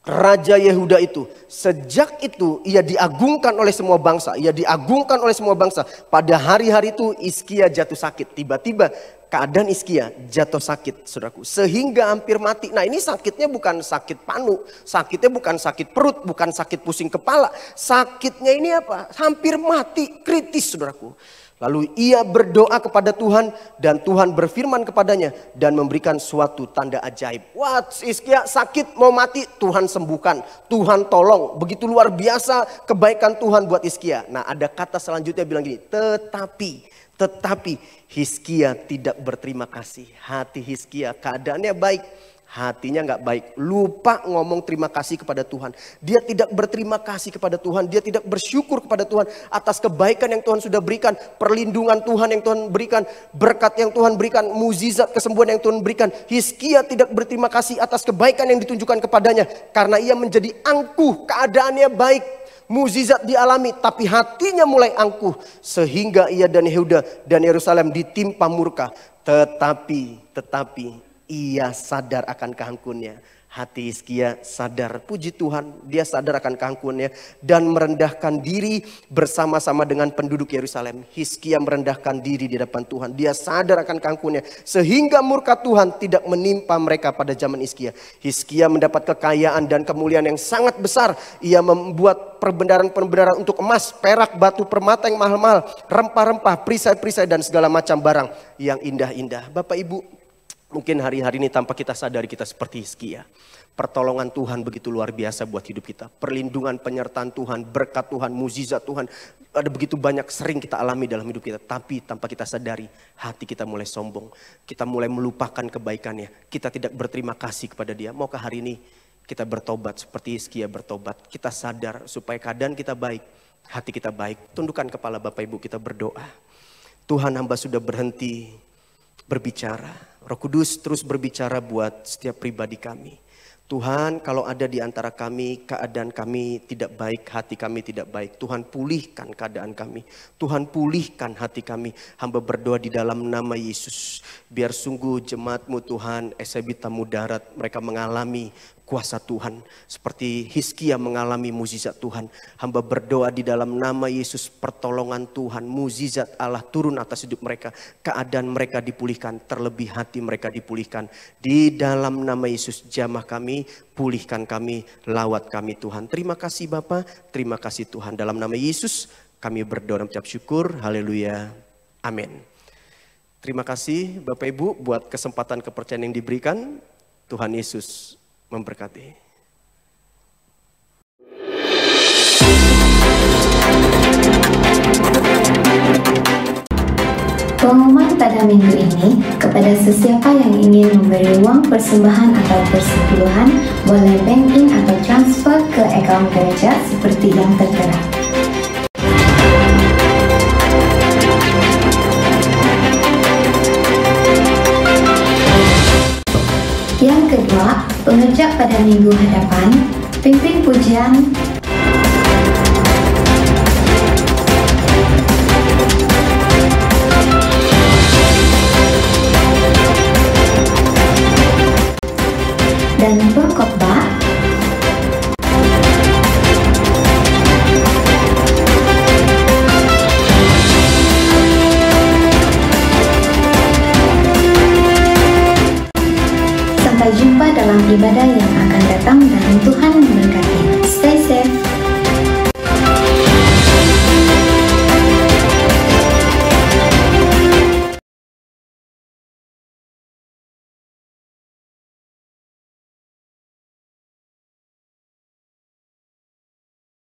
Speaker 7: Raja Yehuda itu, sejak itu ia diagungkan oleh semua bangsa. Ia diagungkan oleh semua bangsa. Pada hari-hari itu Hizkia jatuh sakit. Tiba-tiba keadaan Hizkia jatuh sakit, saudaraku. Sehingga hampir mati. Nah ini sakitnya bukan sakit panu. Sakitnya bukan sakit perut, bukan sakit pusing kepala. Sakitnya ini apa? Hampir mati, kritis, saudaraku. Lalu ia berdoa kepada Tuhan dan Tuhan berfirman kepadanya dan memberikan suatu tanda ajaib. Wah, Hizkia sakit mau mati, Tuhan sembuhkan, Tuhan tolong. Begitu luar biasa kebaikan Tuhan buat Hizkia. Nah ada kata selanjutnya bilang gini, tetapi Hizkia tidak berterima kasih. Hati Hizkia keadaannya baik, hatinya nggak baik, lupa ngomong terima kasih kepada Tuhan. Dia tidak berterima kasih kepada Tuhan, dia tidak bersyukur kepada Tuhan atas kebaikan yang Tuhan sudah berikan, perlindungan Tuhan yang Tuhan berikan, berkat yang Tuhan berikan, mukjizat kesembuhan yang Tuhan berikan. Hizkia tidak berterima kasih atas kebaikan yang ditunjukkan kepadanya karena ia menjadi angkuh, keadaannya baik, mukjizat dialami, tapi hatinya mulai angkuh sehingga ia dan Yehuda dan Yerusalem ditimpa murka. Tetapi ia sadar akan keangkuhannya. Hati Hizkia sadar, puji Tuhan, dia sadar akan keangkuhannya dan merendahkan diri bersama-sama dengan penduduk Yerusalem. Hizkia merendahkan diri di depan Tuhan. Dia sadar akan keangkuhannya sehingga murka Tuhan tidak menimpa mereka pada zaman Hizkia. Hizkia mendapat kekayaan dan kemuliaan yang sangat besar. Ia membuat perbendaharaan-perbendaharaan untuk emas, perak, batu permata yang mahal-mahal, rempah-rempah, perisai-perisai dan segala macam barang yang indah-indah. Bapak Ibu, mungkin hari-hari ini tanpa kita sadari kita seperti Hizkia. Pertolongan Tuhan begitu luar biasa buat hidup kita. Perlindungan, penyertaan Tuhan, berkat Tuhan, mukjizat Tuhan. Ada begitu banyak sering kita alami dalam hidup kita. Tapi tanpa kita sadari hati kita mulai sombong. Kita mulai melupakan kebaikannya. Kita tidak berterima kasih kepada dia. Maukah hari ini kita bertobat seperti Hizkia bertobat. Kita sadar supaya keadaan kita baik. Hati kita baik. Tundukkan kepala Bapak Ibu, kita berdoa. Tuhan, hamba sudah berhenti berbicara. Roh Kudus terus berbicara buat setiap pribadi kami. Tuhan, kalau ada di antara kami keadaan kami tidak baik, hati kami tidak baik, Tuhan pulihkan keadaan kami. Tuhan pulihkan hati kami. Hamba berdoa di dalam nama Yesus. Biar sungguh jemaat-Mu Tuhan, SIB Tamu Darat, mereka mengalami kuasa Tuhan. Seperti Hizkia mengalami mukjizat Tuhan. Hamba berdoa di dalam nama Yesus, pertolongan Tuhan, mukjizat Allah turun atas hidup mereka. Keadaan mereka dipulihkan, terlebih hati mereka dipulihkan. Di dalam nama Yesus, jamah kami, pulihkan kami, lawat kami Tuhan. Terima kasih Bapa, terima kasih Tuhan. Dalam nama Yesus kami berdoa dan mengucap syukur. Haleluya. Amin. Terima kasih Bapak Ibu buat kesempatan kepercayaan yang diberikan. Tuhan Yesus memberkati.
Speaker 1: Pengumuman pada minggu ini, kepada sesiapa yang ingin memberi uang persembahan atau persepuluhan, boleh bank in atau transfer ke akaun gereja seperti yang tertera. Yang kedua, pengerja pada minggu hadapan, pimpin pujian dan pengkhotbah sampai jumpa dalam ibadah yang akan datang dan Tuhan memberkati.